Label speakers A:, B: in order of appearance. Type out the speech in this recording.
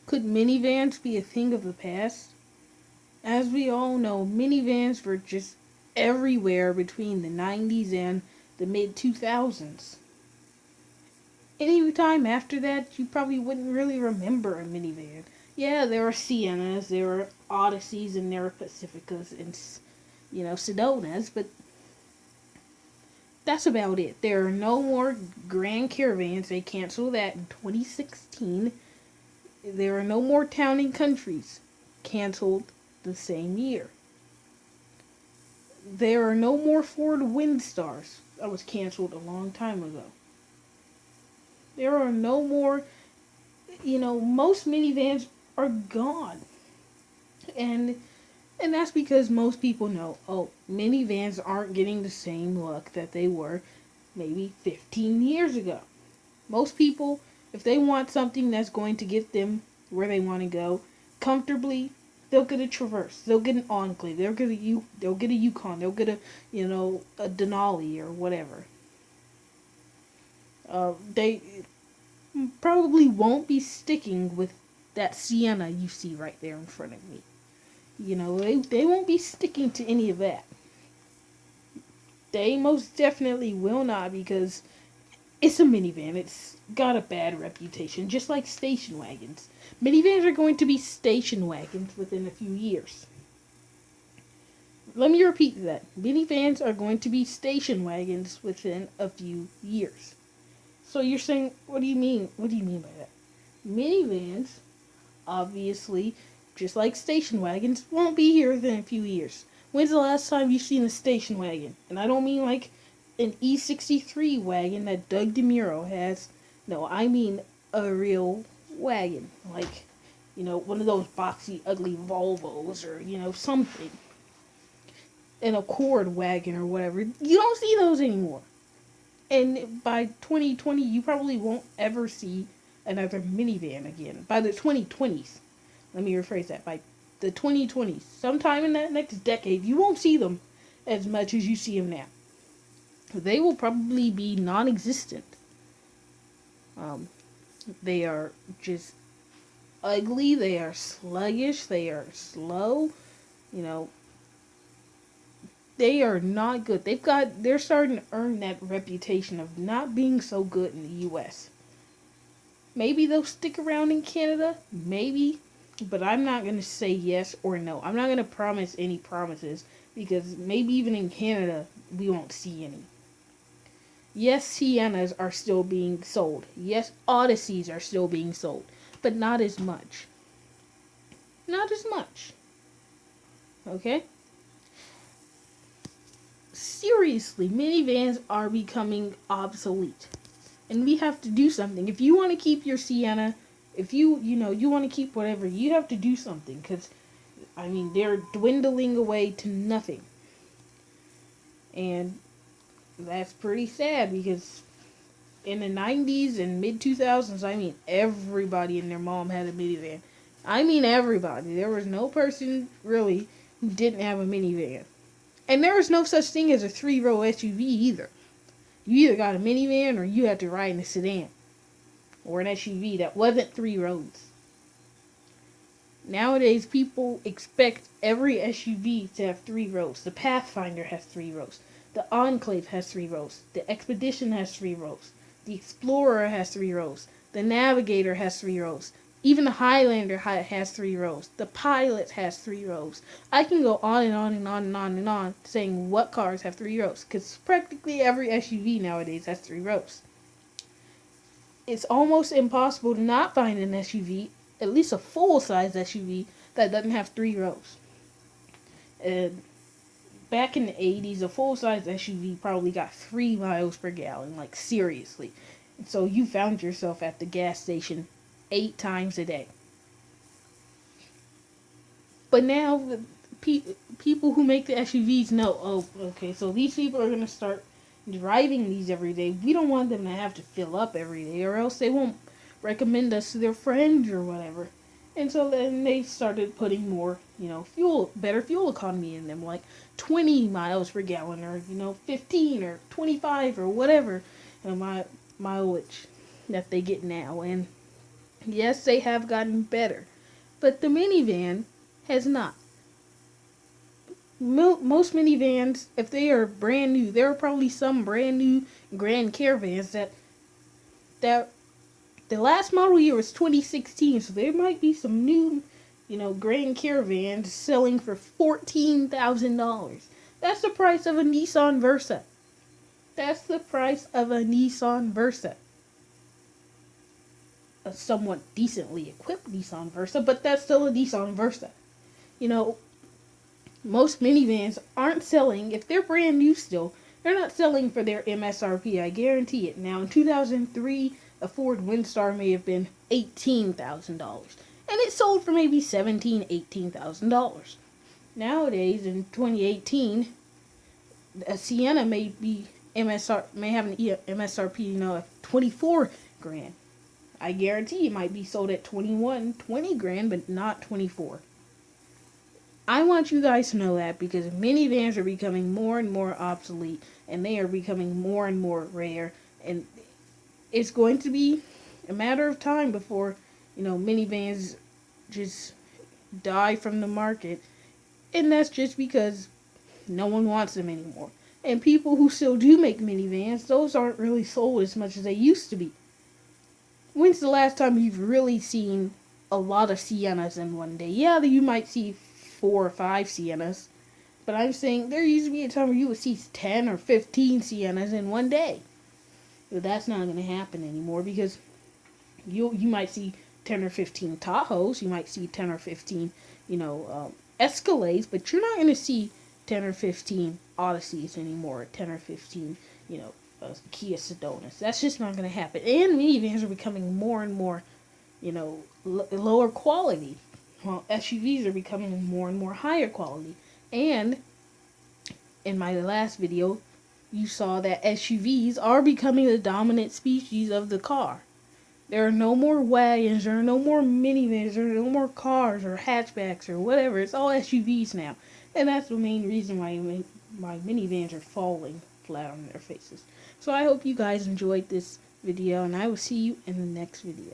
A: Could minivans be a thing of the past? As we all know, minivans were just everywhere between the 90s and the mid 2000s. Any time after that, you probably wouldn't really remember a minivan. Yeah, there were Siennas, there were Odysseys, and there were Pacificas and, Sedonas, but that's about it. There are no more Grand Caravans. They canceled that in 2016. There are no more Town and Countries. Canceled the same year. There are no more Ford Windstars. That was canceled a long time ago. There are no more, most minivans are gone. And that's because most people know, oh, minivans aren't getting the same look that they were maybe 15 years ago. Most people, if they want something that's going to get them where they want to go comfortably, they'll get a Traverse, they'll get an Enclave, they'll get a Yukon, they'll get a Denali or whatever. They probably won't be sticking with that Sienna you see right there in front of me. They won't be sticking to any of that. They most definitely will not, because it's a minivan. It's got a bad reputation, just like station wagons. Minivans are going to be station wagons within a few years. Let me repeat that. Minivans are going to be station wagons within a few years. So you're saying, what do you mean? What do you mean by that? Minivans, obviously, just like station wagons, won't be here within a few years. When's the last time you've seen a station wagon? And I don't mean like an E63 wagon that Doug DeMuro has. No, I mean a real wagon. Like, one of those boxy, ugly Volvos or, something. An Accord wagon or whatever. You don't see those anymore. And by 2020, you probably won't ever see another minivan again. By the 2020s. Let me rephrase that. By the 2020s. Sometime in that next decade, you won't see them as much as you see them now. They will probably be non-existent. They are just ugly. They are sluggish. They are slow. You know, they are not good. They're starting to earn that reputation of not being so good in the US. Maybe they'll stick around in Canada, maybe, but I'm not going to say yes or no. I'm not going to promise any promises, because maybe even in Canada we won't see any. Yes, Siennas are still being sold. Yes, Odysseys are still being sold, but not as much. Not as much. Okay? Seriously, minivans are becoming obsolete. And we have to do something. If you want to keep your Sienna, if you want to keep whatever, you have to do something, cuz they're dwindling away to nothing. And that's pretty sad, because in the 90s and mid 2000s, everybody and their mom had a minivan. Everybody. There was no person really who didn't have a minivan. And there was no such thing as a 3-row SUV either. You either got a minivan or you had to ride in a sedan or an SUV that wasn't 3 rows. Nowadays, people expect every SUV to have 3 rows. The Pathfinder has 3 rows. The Enclave has 3 rows. The Expedition has 3 rows. The Explorer has 3 rows. The Navigator has 3 rows. Even the Highlander has 3 rows. The Pilot has 3 rows. I can go on and on and on and on and on saying what cars have 3 rows, because practically every SUV nowadays has 3 rows. It's almost impossible to not find an SUV, at least a full-size SUV, that doesn't have 3 rows. And back in the 80s, a full-size SUV probably got 3 miles per gallon, like seriously. And so you found yourself at the gas station 8 times a day. But now, people who make the SUVs know, oh, okay, so these people are going to start driving these every day. We don't want them to have to fill up every day, or else they won't recommend us to their friends or whatever. And so then they started putting more, better fuel economy in them, like 20 miles per gallon, or 15 or 25 or whatever mileage that they get now. And Yes, they have gotten better, but the minivan has not. Most minivans, if they are brand new, there are probably some brand new Grand Caravans that the last model year was 2016, so there might be some new, Grand Caravans selling for $14,000. That's the price of a Nissan Versa. That's the price of a Nissan Versa. A somewhat decently equipped Nissan Versa, but that's still a Nissan Versa. You know, most minivans aren't selling, if they're brand new still, they're not selling for their MSRP. I guarantee it. Now, in 2003, a Ford Windstar may have been $18,000. And it sold for maybe $17,000, $18,000. Nowadays, in 2018, a Sienna may have an MSRP, of 24 grand. I guarantee it might be sold at 21, 20 grand, but not 24. I want you guys to know that because minivans are becoming more and more obsolete and they are becoming more and more rare, and it's going to be a matter of time before, minivans just die from the market, and that's just because no one wants them anymore. And people who still do make minivans, those aren't really sold as much as they used to be. When's the last time you've really seen a lot of Siennas in one day? Yeah, you might see 4 or 5 Siennas, but I'm saying there used to be a time where you would see 10 or 15 Siennas in one day. But that's not going to happen anymore because you might see 10 or 15 Tahoes, you might see 10 or 15, Escalades, but you're not going to see 10 or 15 Odysseys anymore, 10 or 15, Kia Sedonas. That's just not going to happen. And minivans are becoming more and more, lower quality. Well, SUVs are becoming more and more higher quality. And in my last video, you saw that SUVs are becoming the dominant species of the car. There are no more wagons, there are no more minivans, there are no more cars or hatchbacks or whatever. It's all SUVs now. And that's the main reason why minivans are falling flat on their faces. So I hope you guys enjoyed this video, and I will see you in the next video.